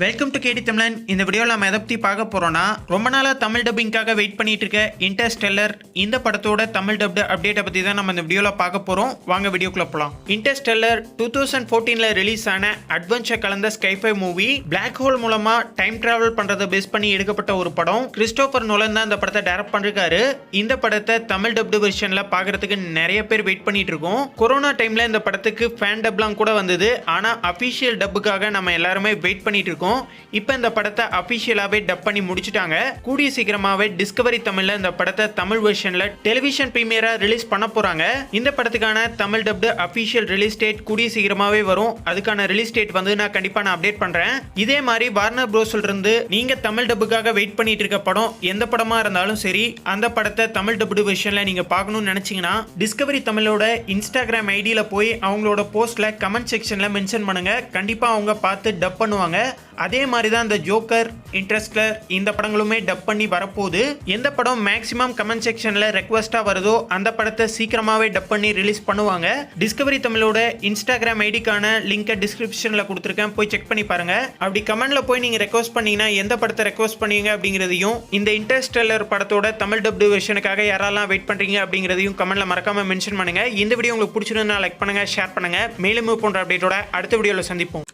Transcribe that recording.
Welcome to கேடி தமிழன். இந்த வீடியோவில் நம்ம எதை பற்றி பார்க்க போகிறோன்னா, ரொம்ப நாளாக தமிழ் டப்பிங்காக வெயிட் பண்ணிட்டு இருக்க இன்டர்ஸ்டெல்லர் இந்த படத்தோட தமிழ் டப்டு அப்டேட்டை பற்றி தான் நம்ம இந்த வீடியோவில் பார்க்க போகிறோம். வாங்க வீடியோக்குள்ள போகலாம். இன்டர்ஸ்டெல்லர் 2014 ரிலீஸ் ஆன அட்வென்ச்சர் கலந்த ஸ்கைஃபை மூவி. பிளாக் ஹோல் மூலமாக டைம் டிராவல் பண்ணுறதை பேஸ் பண்ணி எடுக்கப்பட்ட ஒரு படம். கிறிஸ்டோபர் நோலன் தான் இந்த படத்தை டைரக்ட் பண்ணிருக்காரு. இந்த படத்தை தமிழ் டப்டு வெர்ஷனில் பார்க்கறதுக்கு நிறைய பேர் வெயிட் பண்ணிட்டு இருக்கோம். கொரோனா டைமில் இந்த படத்துக்கு ஃபேன் டப்லாம் கூட வந்தது. ஆனால் அஃபிஷியல் டப்புக்காக நம்ம எல்லாருமே வெயிட் பண்ணிட்டு இருக்கோம். இப்போ இந்த படத்தை அபிஷியலாவே டப் பண்ணி முடிச்சிட்டாங்க. கூடிய சீக்கிரமாவே டிஸ்கவரி தமிழ்ல இந்த படத்தை தமிழ் வெர்ஷன்ல டெலிவிஷன் பிரீமியரா ரிலீஸ் பண்ண போறாங்க. இந்த படத்துக்கான Tamil dubbed official release date கூடிய சீக்கிரமாவே வரும். அதுக்கான ரிலீஸ் டேட் வந்து நான் கண்டிப்பா அப்டேட் பண்றேன். இதே மாதிரி வார்னர் ப்ரோஸ்ல இருந்து நீங்க தமிழ் டப்புக்காக வெயிட் பண்ணிட்டு இருக்க படம் எந்த படமா இருந்தாலும் சரி, அந்த படத்தை தமிழ் டப்டு வெர்ஷன்ல நீங்க பார்க்கணும்னு நினைச்சீங்கன்னா டிஸ்கவரி தமிழோட இன்ஸ்டாகிராம் ஐடியில போய் அவங்களோட போஸ்ட்ல கமெண்ட் செக்ஷன்ல மென்ஷன் பண்ணுங்க. கண்டிப்பா அவங்க பார்த்து டப் பண்ணுவாங்க. அதே மாதிரி தான் இந்த ஜோக்கர், இன்ட்ரெஸ்டர் இந்த படங்களுமே டப் பண்ணி வரப்போகுது. எந்த படம் மேக்ஸிமம் கமெண்ட் செக்ஷன்ல ரெக்வஸ்டா வருதோ அந்த படத்தை சீக்கிரமாவே டப் பண்ணி ரிலீஸ் பண்ணுவாங்க. டிஸ்கவரி தமிழோட இன்ஸ்டாகிராம் ஐடிக்கான லிங்கை டிஸ்கிரிப்ஷன்ல கொடுத்துருக்கேன், போய் செக் பண்ணி பாருங்க. அப்படி கமெண்ட்ல போய் நீங்க ரெக்வஸ்ட் பண்ணீங்கன்னா எந்த படத்தை ரெக்வஸ்ட் பண்ணீங்க அப்படிங்கிறதையும், இந்த இன்டர்ஸ்டெல்லர் படத்தோட தமிழ் டப்டு வெர்ஷனுக்காக யாரெல்லாம் வெயிட் பண்றீங்க அப்படிங்கிறதையும் கமெண்ட்ல மறக்காம மென்ஷன் பண்ணுங்க. இந்த வீடியோ உங்களுக்கு பிடிச்சிருந்தா லைக் பண்ணுங்க, ஷேர் பண்ணுங்க. மேலும் போன்ற அப்டேட்டோட அடுத்த வீடியோல சந்திப்போம்.